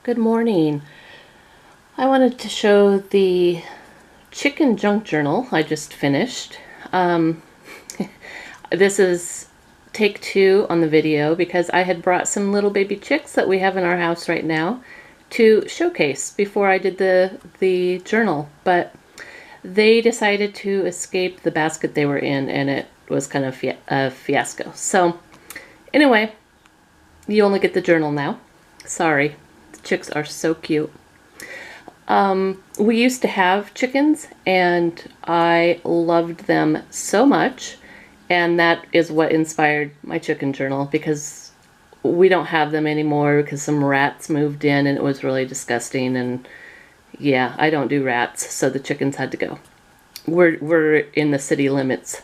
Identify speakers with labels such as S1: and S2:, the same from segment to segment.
S1: Good morning. I wanted to show the chicken junk journal I just finished. This is take 2 on the video because I had brought some little baby chicks that we have in our house right now to showcase before I did the journal, but they decided to escape the basket they were in, and it was kind of a fiasco. So anyway, you only get the journal now. Sorry. Chicks are so cute. We used to have chickens and I loved them so much, and that is what inspired my chicken journal, because we don't have them anymore because some rats moved in and it was really disgusting, and yeah, I don't do rats, so the chickens had to go. We're in the city limits.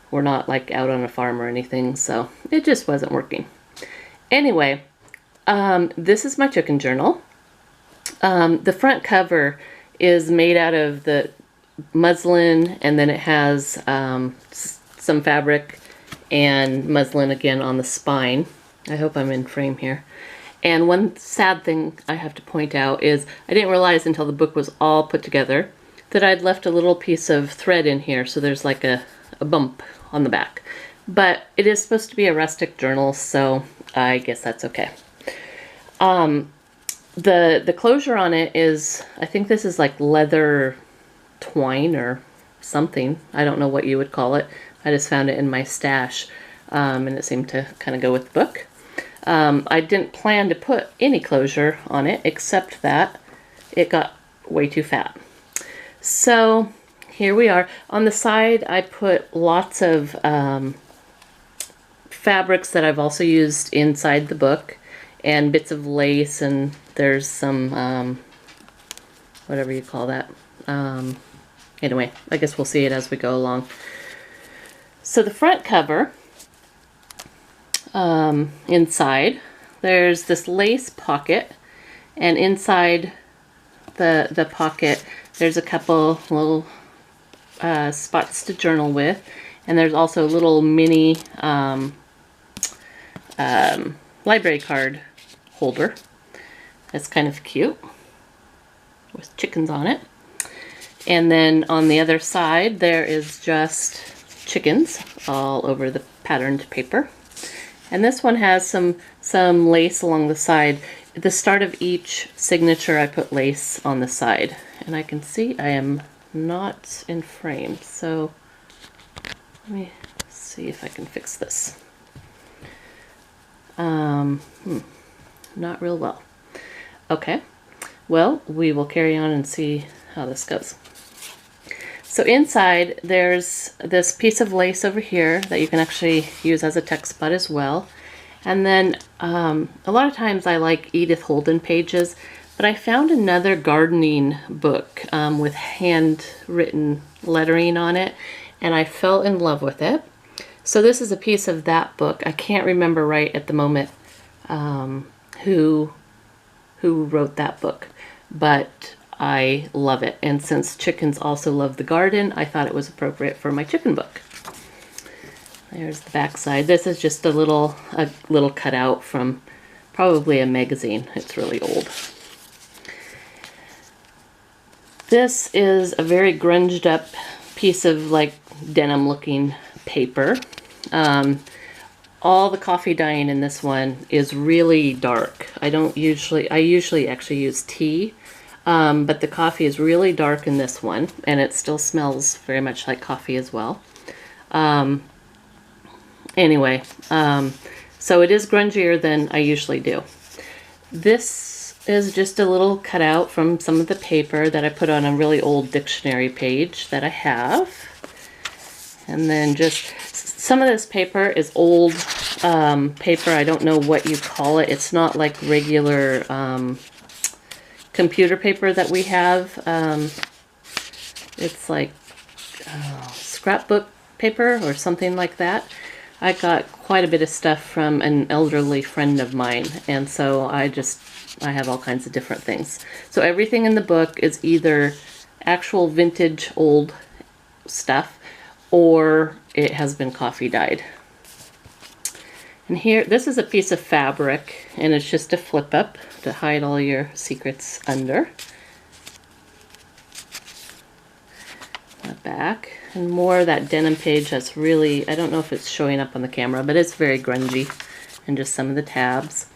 S1: We're not like out on a farm or anything, so it just wasn't working. Anyway, this is my chicken journal. The front cover is made out of the muslin, and then it has some fabric and muslin again on the spine. I hope I'm in frame here. And one sad thing I have to point out is I didn't realize until the book was all put together that I'd left a little piece of thread in here, so there's like a bump on the back. But it is supposed to be a rustic journal, so I guess that's okay. The closure on it is, I think this is like leather twine or something. I don't know what you would call it. I just found it in my stash, and it seemed to kind of go with the book. I didn't plan to put any closure on it, except that it got way too fat. So here we are. On the side, I put lots of fabrics that I've also used inside the book, and bits of lace, and there's some, whatever you call that. Anyway, I guess we'll see it as we go along. So the front cover, inside, there's this lace pocket, and inside the pocket, there's a couple little spots to journal with, and there's also a little mini library card holder. That's kind of cute with chickens on it. And then on the other side there is just chickens all over the patterned paper. And this one has some lace along the side. At the start of each signature I put lace on the side. And I can see I am not in frame, so let me see if I can fix this. Not real well. Okay, well, we will carry on and see how this goes. So inside there's this piece of lace over here that you can actually use as a text spot as well. And then a lot of times I like Edith Holden pages, but I found another gardening book with handwritten lettering on it, and I fell in love with it. So this is a piece of that book. I can't remember right at the moment who wrote that book, but I love it. And since chickens also love the garden, I thought it was appropriate for my chicken book. There's the back side. This is just a little cutout from probably a magazine. It's really old. This is a very grunged up piece of like denim looking paper. All the coffee dyeing in this one is really dark. I usually actually use tea, but the coffee is really dark in this one, and it still smells very much like coffee as well. Anyway, so it is grungier than I usually do. This is just a little cutout from some of the paper that I put on a really old dictionary page that I have. And then just some of this paper is old paper. I don't know what you call it. It's not like regular computer paper that we have. It's like scrapbook paper or something like that. I got quite a bit of stuff from an elderly friend of mine, and so I have all kinds of different things. So everything in the book is either actual vintage old stuff, or it has been coffee dyed. And here, this is a piece of fabric, and it's just a flip up to hide all your secrets under. The back, and more of that denim page that's really, I don't know if it's showing up on the camera, but it's very grungy, and just some of the tabs.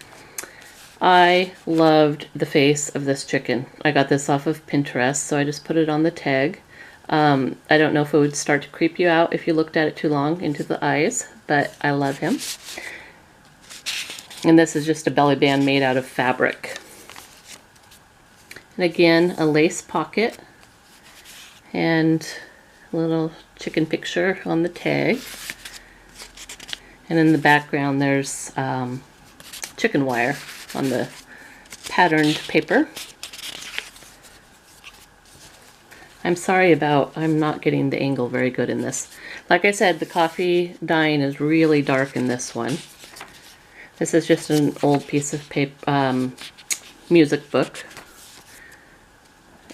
S1: I loved the face of this chicken. I got this off of Pinterest, so I just put it on the tag. I don't know if it would start to creep you out if you looked at it too long into the eyes, but I love him. And this is just a belly band made out of fabric. And again, a lace pocket and a little chicken picture on the tag. And in the background there's chicken wire on the patterned paper. I'm sorry about, I'm not getting the angle very good in this. Like I said, the coffee dyeing is really dark in this one. This is just an old piece of paper, music book.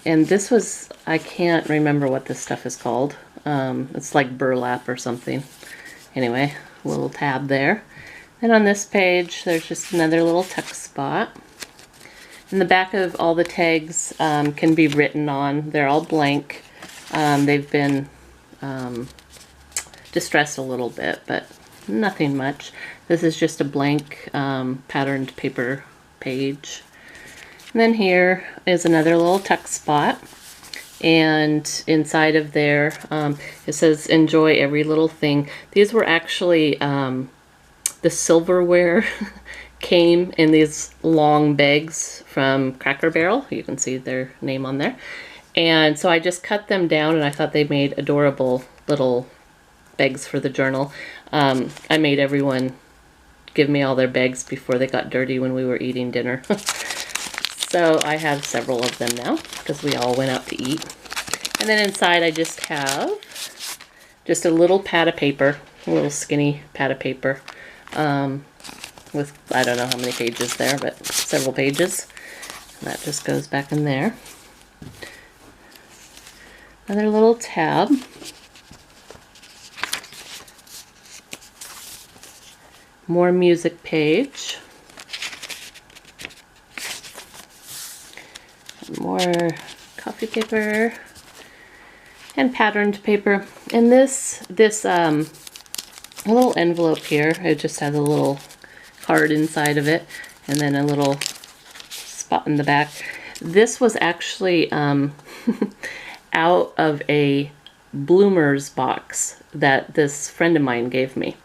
S1: And this was, I can't remember what this stuff is called. It's like burlap or something. Anyway, a little tab there. And on this page, there's just another little text spot. And the back of all the tags can be written on. They're all blank. They've been distressed a little bit, but nothing much. This is just a blank patterned paper page. And then here is another little text spot. And inside of there, it says, enjoy every little thing. These were actually, the silverware came in these long bags from Cracker Barrel. You can see their name on there. And so I just cut them down, and I thought they made adorable little bags for the journal. I made everyone give me all their bags before they got dirty when we were eating dinner. So I have several of them now because we all went out to eat. And then inside I just have just a little pad of paper, a little skinny pad of paper with, I don't know how many pages there, but several pages. And that just goes back in there. Another little tab. More music page. More coffee paper and patterned paper. And this little envelope here, it just has a little card inside of it and then a little spot in the back. This was actually out of a Bloomers box that this friend of mine gave me.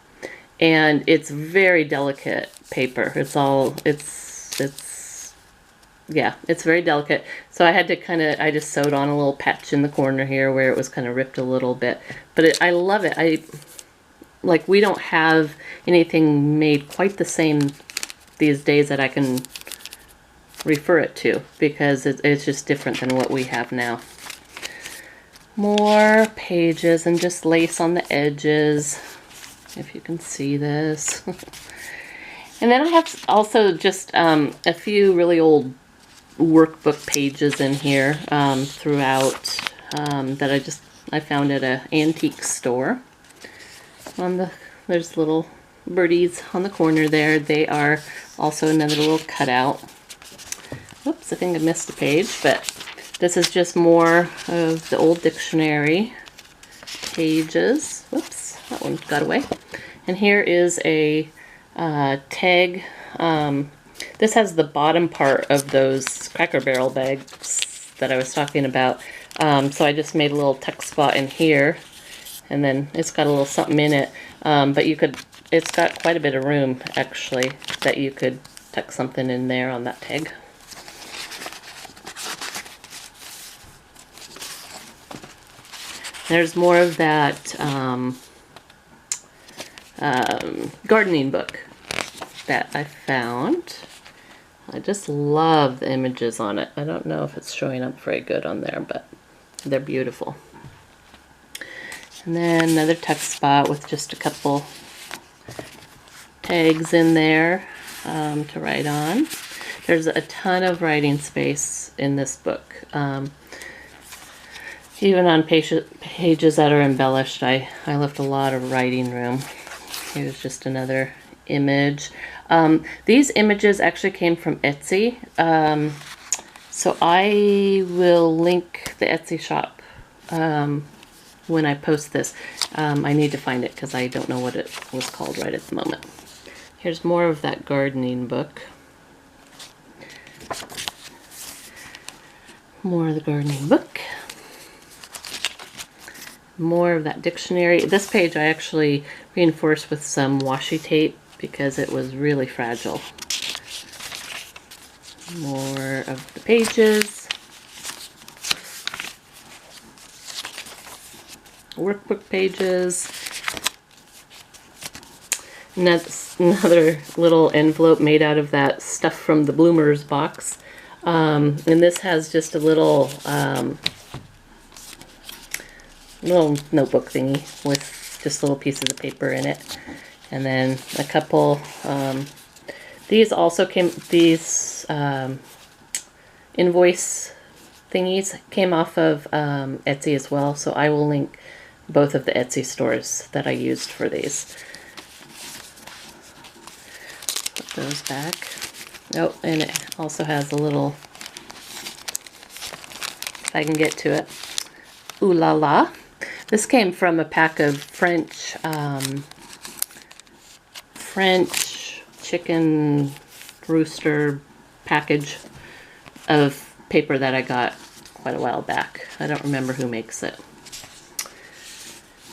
S1: And it's very delicate paper. Yeah, it's very delicate. So I had to I just sewed on a little patch in the corner here where it was kind of ripped a little bit. But I love it. We don't have anything made quite the same these days that I can refer it to, because it's just different than what we have now. More pages and just lace on the edges, if you can see this. And then I have also just a few really old workbook pages in here throughout that I found at an antique store. There's little birdies on the corner there. They are also another little cutout. Oops, I think I missed a page, but this is just more of the old dictionary pages. Whoops, that one got away. And here is a tag. This has the bottom part of those Cracker Barrel bags that I was talking about. So I just made a little text spot in here, and then it's got a little something in it. But it's got quite a bit of room actually that you could tuck something in there on that tag. There's more of that gardening book that I found. I just love the images on it. I don't know if it's showing up very good on there, but they're beautiful. And then another text spot with just a couple tags in there to write on. There's a ton of writing space in this book. Even on pages that are embellished, I left a lot of writing room. Here's just another image. These images actually came from Etsy. So I will link the Etsy shop when I post this. I need to find it because I don't know what it was called right at the moment. Here's more of that gardening book. More of the gardening book. More of that dictionary. This page I actually reinforced with some washi tape because it was really fragile. More of the pages. Workbook pages. And that's another little envelope made out of that stuff from the Bloomers box. And this has just a little little notebook thingy with just little pieces of paper in it. And then a couple, these also came, these invoice thingies came off of Etsy as well. So I will link both of the Etsy stores that I used for these. Put those back. Oh, and it also has a little, if I can get to it, ooh la la. This came from a pack of French chicken rooster package of paper that I got quite a while back. I don't remember who makes it.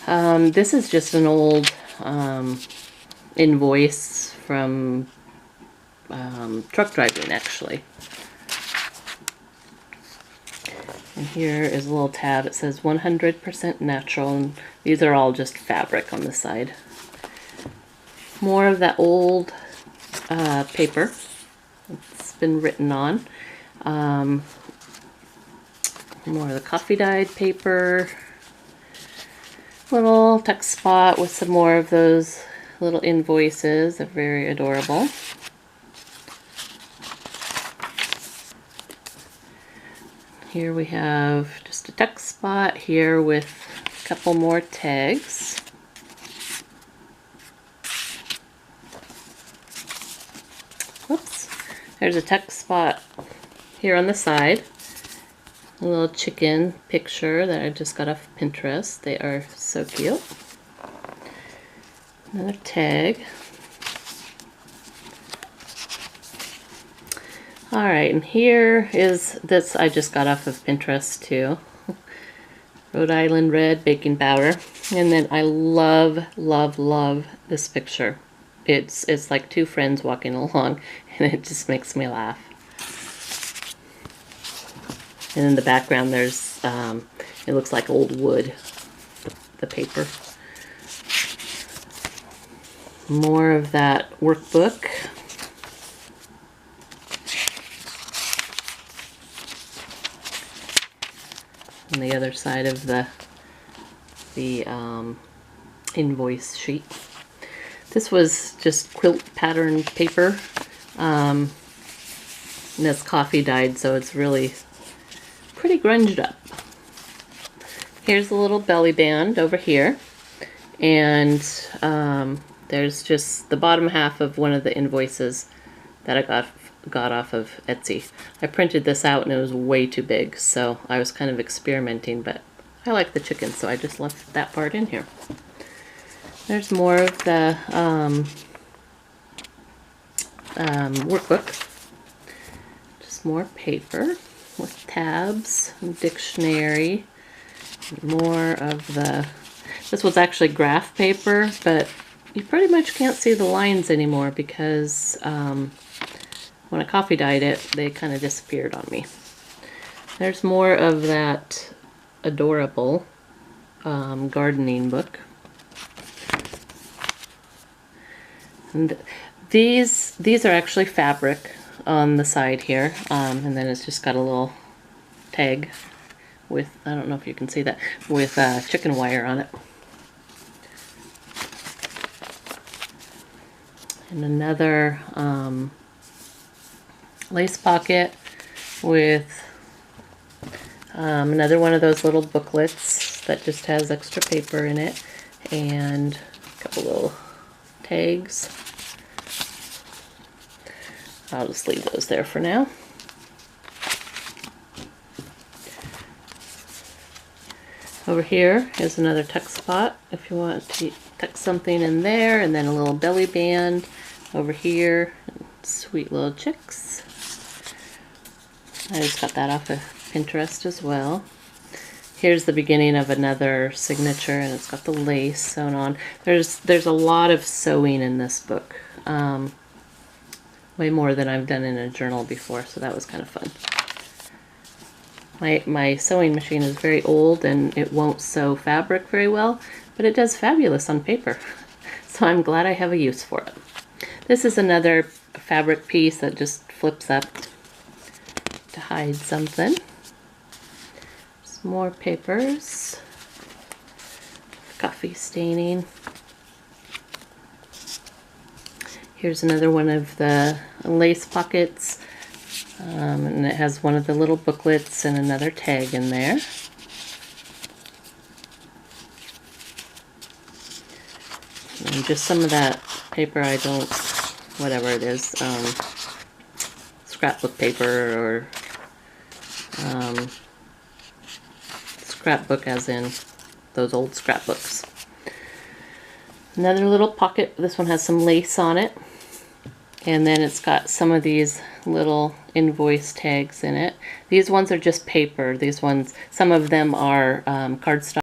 S1: This is just an old invoice from truck driving, actually. And here is a little tab. It says 100% natural, and these are all just fabric on the side. More of that old paper. It's been written on. More of the coffee dyed paper. Little text spot with some more of those little invoices. They're very adorable. Here we have just a text spot here with a couple more tags. Whoops. There's a text spot here on the side. A little chicken picture that I just got off Pinterest. They are so cute. Another tag. Alright, and here is this I just got off of Pinterest too. Rhode Island red baking powder. And then I love, love, love this picture. It's like two friends walking along, and it just makes me laugh. And in the background there's, it looks like old wood, the paper. More of that workbook. On the other side of the invoice sheet. This was just quilt pattern paper. And it's coffee dyed, so it's really pretty grunged up. Here's a little belly band over here, and there's just the bottom half of one of the invoices that I got off of Etsy. I printed this out and it was way too big, so I was kind of experimenting, but I like the chicken, so I just left that part in here. There's more of the workbook. Just more paper with tabs and dictionary. More of the, this was actually graph paper, but you pretty much can't see the lines anymore because when I coffee dyed it, they kind of disappeared on me. There's more of that adorable gardening book. And these are actually fabric on the side here, and then it's just got a little tag with, I don't know if you can see that, with chicken wire on it. And another lace pocket with another one of those little booklets that just has extra paper in it, and a couple little tags. I'll just leave those there for now. Over here is another tuck spot if you want to tuck something in there, and then a little belly band over here. Sweet little chicks. I just got that off of Pinterest as well. Here's the beginning of another signature, and it's got the lace sewn on. There's a lot of sewing in this book. Way more than I've done in a journal before, so that was kind of fun. My sewing machine is very old and it won't sew fabric very well, but it does fabulous on paper. So I'm glad I have a use for it. This is another fabric piece that just flips up to hide something. Some more papers. Coffee staining. Here's another one of the lace pockets. And it has one of the little booklets and another tag in there. And just some of that paper I don't, whatever it is, scrapbook paper or scrapbook as in those old scrapbooks. Another little pocket. This one has some lace on it. And then it's got some of these little invoice tags in it. These ones are just paper. These ones, some of them are cardstock.